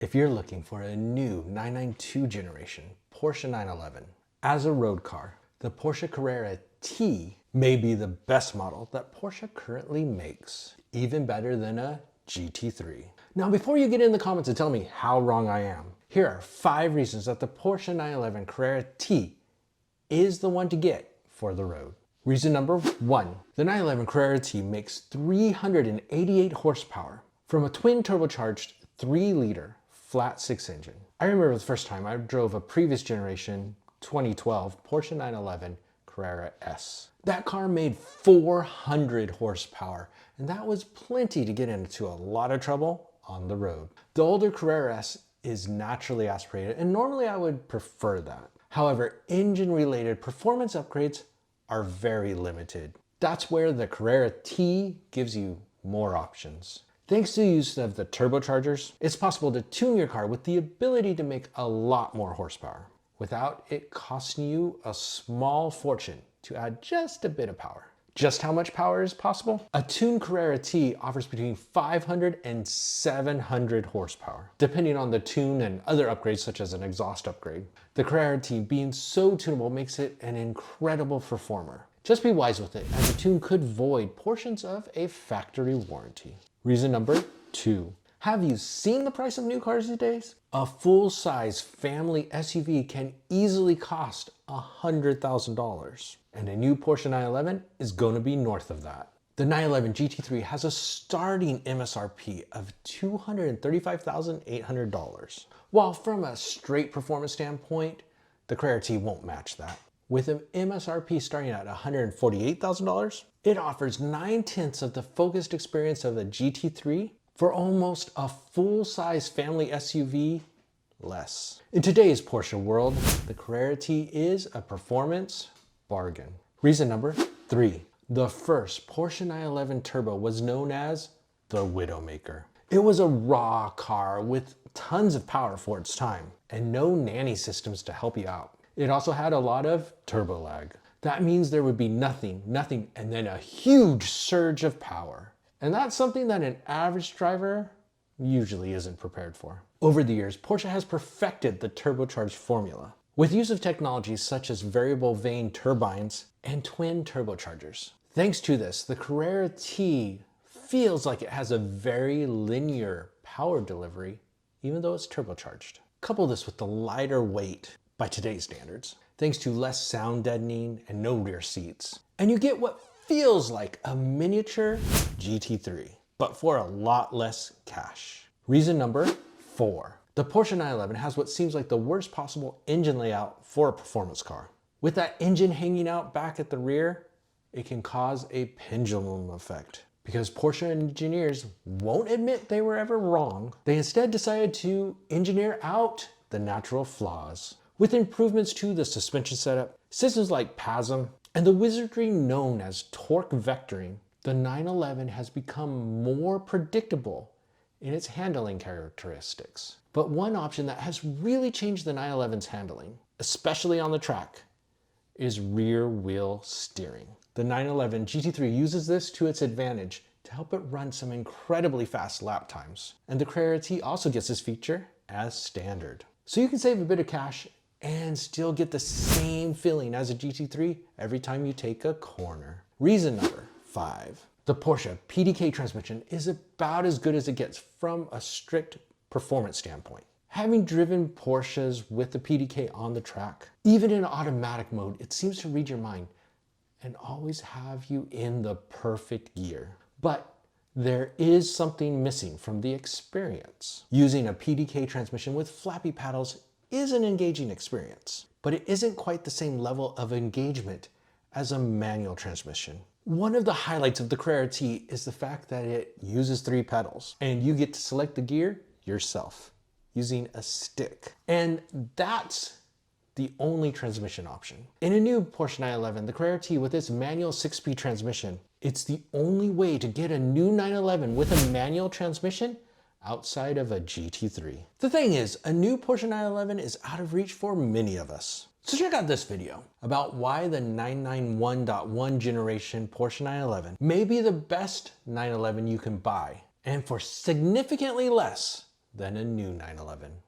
If you're looking for a new 992 generation Porsche 911 as a road car, the Porsche Carrera T may be the best model that Porsche currently makes, even better than a GT3. Now, before you get in the comments and tell me how wrong I am, here are 5 reasons that the Porsche 911 Carrera T is the one to get for the road. Reason number 1, the 911 Carrera T makes 388 horsepower from a twin turbocharged 3-liter flat 6 engine. I remember the first time I drove a previous generation 2012 Porsche 911 Carrera S. That car made 400 horsepower, and that was plenty to get into a lot of trouble on the road. The older Carrera S is naturally aspirated, and normally I would prefer that. However, engine-related performance upgrades are very limited. That's where the Carrera T gives you more options. Thanks to the use of the turbochargers, it's possible to tune your car with the ability to make a lot more horsepower without it costing you a small fortune to add just a bit of power. Just how much power is possible? A tuned Carrera T offers between 500 and 700 horsepower, depending on the tune and other upgrades such as an exhaust upgrade. The Carrera T being so tunable makes it an incredible performer. Just be wise with it, as a tune could void portions of a factory warranty. Reason number 2. Have you seen the price of new cars these days? A full-size family SUV can easily cost $100,000. And a new Porsche 911 is going to be north of that. The 911 GT3 has a starting MSRP of $235,800. While from a straight performance standpoint, the Carrera T won't match that. With an MSRP starting at $148,000, it offers 9/10 of the focused experience of a GT3 for almost a full-size family SUV less. In today's Porsche world, the Carrera T is a performance bargain. Reason number 3. The first Porsche 911 Turbo was known as the Widowmaker. It was a raw car with tons of power for its time and no nanny systems to help you out. It also had a lot of turbo lag. That means there would be nothing, and then a huge surge of power. And that's something that an average driver usually isn't prepared for. Over the years, Porsche has perfected the turbocharged formula with use of technologies such as variable vane turbines and twin turbochargers. Thanks to this, the Carrera T feels like it has a very linear power delivery, even though it's turbocharged. Couple this with the lighter weight by today's standards, thanks to less sound deadening and no rear seats, and you get what feels like a miniature GT3, but for a lot less cash. Reason number 4. The Porsche 911 has what seems like the worst possible engine layout for a performance car. With that engine hanging out back at the rear, it can cause a pendulum effect. Because Porsche engineers won't admit they were ever wrong, they instead decided to engineer out the natural flaws. With improvements to the suspension setup, systems like PASM, and the wizardry known as torque vectoring, the 911 has become more predictable in its handling characteristics. But one option that has really changed the 911's handling, especially on the track, is rear wheel steering. The 911 GT3 uses this to its advantage to help it run some incredibly fast lap times. And the Carrera T also gets this feature as standard. So you can save a bit of cash and still get the same feeling as a GT3 every time you take a corner. Reason number 5. The Porsche PDK transmission is about as good as it gets from a strict performance standpoint. Having driven Porsches with the PDK on the track, even in automatic mode, it seems to read your mind and always have you in the perfect gear. But there is something missing from the experience. Using a PDK transmission with flappy paddles is an engaging experience, but it isn't quite the same level of engagement as a manual transmission. One of the highlights of the Carrera T is the fact that it uses 3 pedals, and you get to select the gear yourself using a stick. And that's the only transmission option. In a new Porsche 911, the Carrera T with its manual 6-speed transmission, it's the only way to get a new 911 with a manual transmission outside of a GT3. The thing is, a new Porsche 911 is out of reach for many of us. So check out this video about why the 991.1 generation Porsche 911 may be the best 911 you can buy, and for significantly less than a new 911.